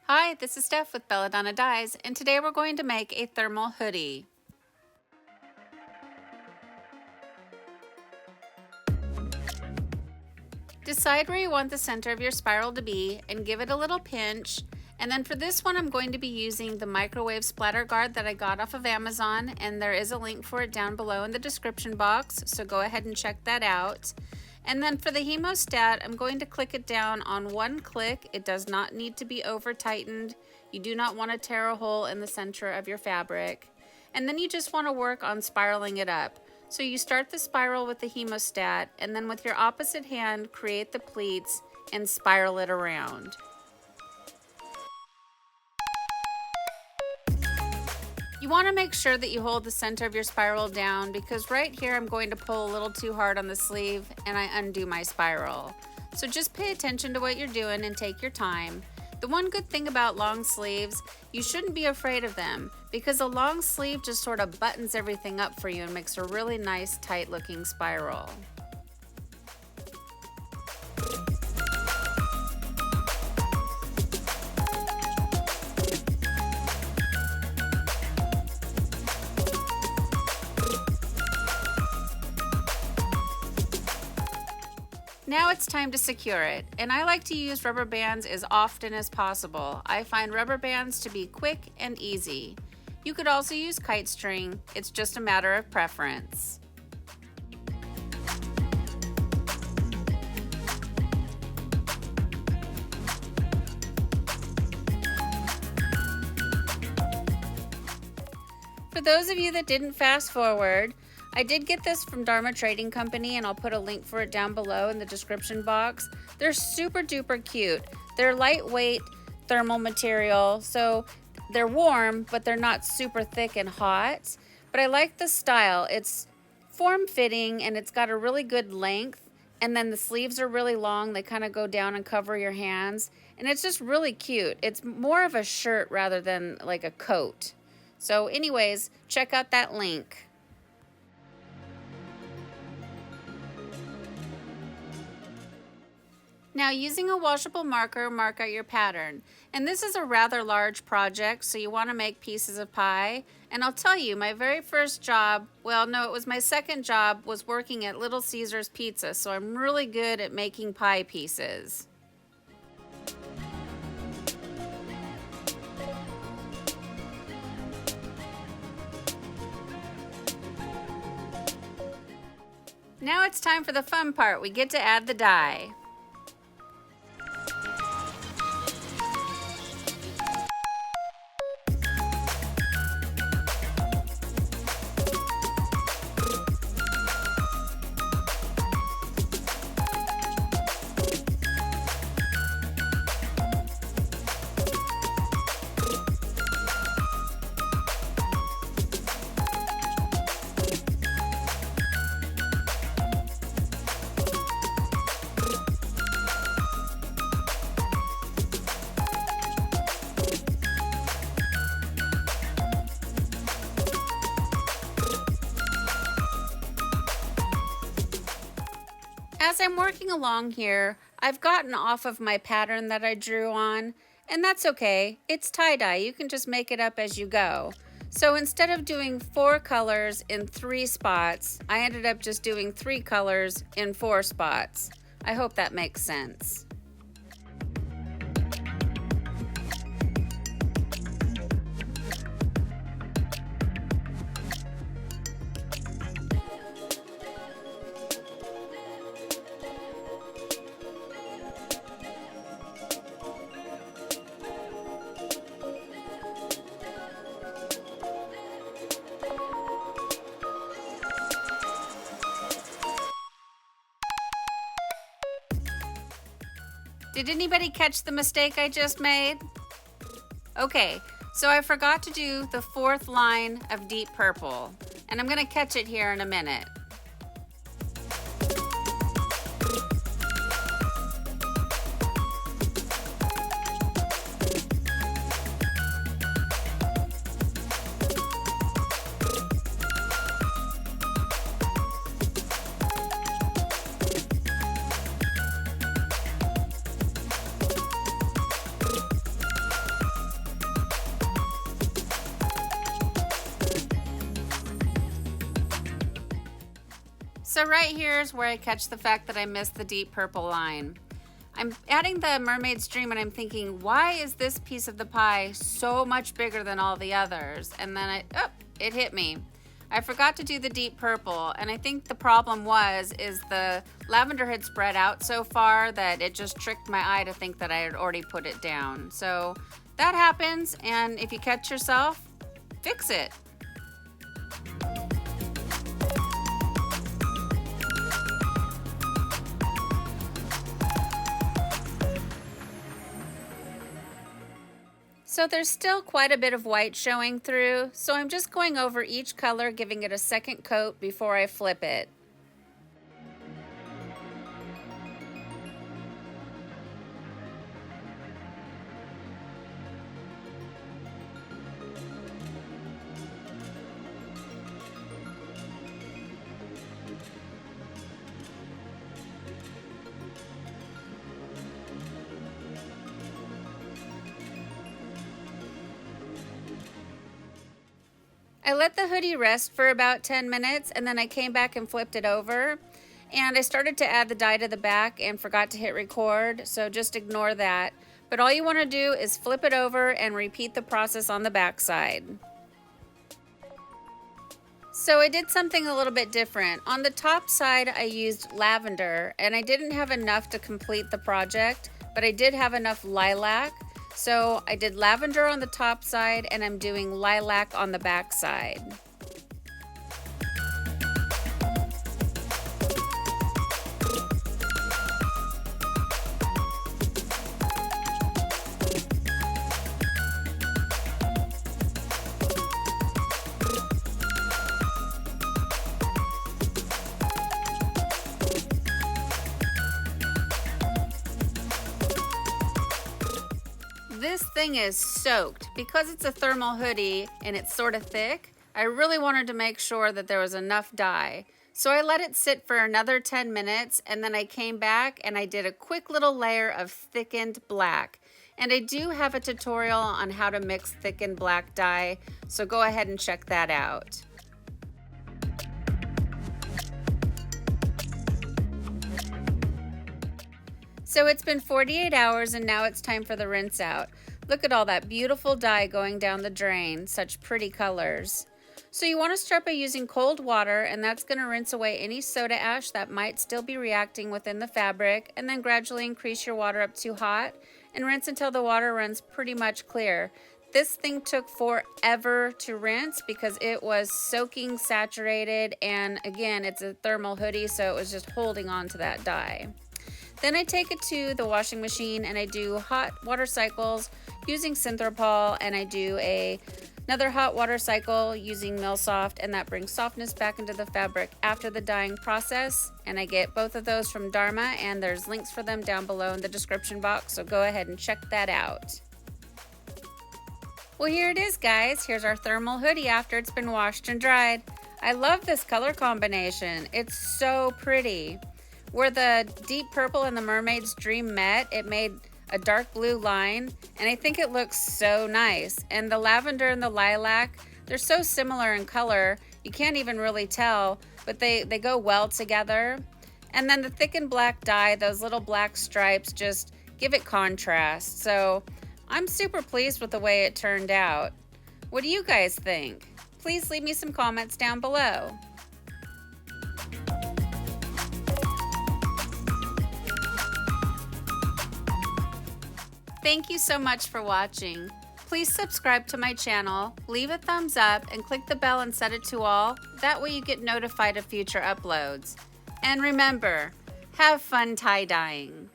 Hi, this is Steph with Belladonna Dyes, and today we're going to make a thermal hoodie. Decide where you want the center of your spiral to be and give it a little pinch. And then for this one, I'm going to be using the microwave splatter guard that I got off of Amazon, and there is a link for it down below in the description box, so go ahead and check that out. And then for the hemostat, I'm going to click it down on one click. It does not need to be over tightened. You do not want to tear a hole in the center of your fabric. And then you just want to work on spiraling it up. So you start the spiral with the hemostat, and then with your opposite hand, create the pleats and spiral it around. You want to make sure that you hold the center of your spiral down, because right here I'm going to pull a little too hard on the sleeve and I undo my spiral. So just pay attention to what you're doing and take your time. The one good thing about long sleeves, you shouldn't be afraid of them, because a long sleeve just sort of buttons everything up for you and makes a really nice tight looking spiral. Now it's time to secure it, and I like to use rubber bands as often as possible. I find rubber bands to be quick and easy. You could also use kite string, it's just a matter of preference. For those of you that didn't fast forward, I did get this from Dharma Trading Company, and I'll put a link for it down below in the description box. They're super duper cute. They're lightweight thermal material, so they're warm, but they're not super thick and hot. But I like the style. It's form-fitting and it's got a really good length, and then the sleeves are really long. They kind of go down and cover your hands, and it's just really cute. It's more of a shirt rather than like a coat. So anyways, check out that link. Now, using a washable marker, mark out your pattern. And this is a rather large project, so you want to make pieces of pie. And I'll tell you, my very first job, well, no, it was my second job, was working at Little Caesars Pizza, so I'm really good at making pie pieces. Now it's time for the fun part. We get to add the dye. As I'm working along here, I've gotten off of my pattern that I drew on, and that's okay. It's tie-dye. You can just make it up as you go. So instead of doing 4 colors in 3 spots, I ended up just doing 3 colors in 4 spots. I hope that makes sense. Did anybody catch the mistake I just made? Okay, so I forgot to do the 4th line of deep purple, and I'm going to catch it here in a minute. So right here is where I catch the fact that I missed the deep purple line. I'm adding the mermaid's dream and I'm thinking, why is this piece of the pie so much bigger than all the others? And then it hit me. I forgot to do the deep purple, and I think the problem is the lavender had spread out so far that it just tricked my eye to think that I had already put it down. So that happens, and if you catch yourself, fix it. So there's still quite a bit of white showing through, so I'm just going over each color, giving it a second coat before I flip it. I let the hoodie rest for about 10 minutes and then I came back and flipped it over. And I started to add the dye to the back and forgot to hit record, so just ignore that. But all you want to do is flip it over and repeat the process on the back side. So I did something a little bit different. On the top side I used lavender and I didn't have enough to complete the project, but I did have enough lilac. So I did lavender on the top side and I'm doing lilac on the back side. This thing is soaked. Because it's a thermal hoodie and it's sort of thick, I really wanted to make sure that there was enough dye. So I let it sit for another 10 minutes and then I came back and I did a quick little layer of thickened black. And I do have a tutorial on how to mix thickened black dye, so go ahead and check that out. So it's been 48 hours and now it's time for the rinse out. Look at all that beautiful dye going down the drain, such pretty colors. So you want to start by using cold water, and that's going to rinse away any soda ash that might still be reacting within the fabric, and then gradually increase your water up to hot and rinse until the water runs pretty much clear. This thing took forever to rinse because it was soaking saturated, and again, it's a thermal hoodie, so it was just holding on to that dye. Then I take it to the washing machine and I do hot water cycles using Synthropol, and I do another hot water cycle using Millsoft, and that brings softness back into the fabric after the dyeing process. And I get both of those from Dharma, and there's links for them down below in the description box, so go ahead and check that out. Well, here it is, guys. Here's our thermal hoodie after it's been washed and dried. I love this color combination. It's so pretty. Where the deep purple and the mermaid's dream met, it made a dark blue line, and I think it looks so nice. And the lavender and the lilac, they're so similar in color, you can't even really tell, but they go well together. And then the thickened black dye, those little black stripes just give it contrast. So I'm super pleased with the way it turned out. What do you guys think? Please leave me some comments down below. Thank you so much for watching. Please subscribe to my channel, leave a thumbs up, and click the bell and set it to all. That way you get notified of future uploads. And remember, have fun tie-dyeing.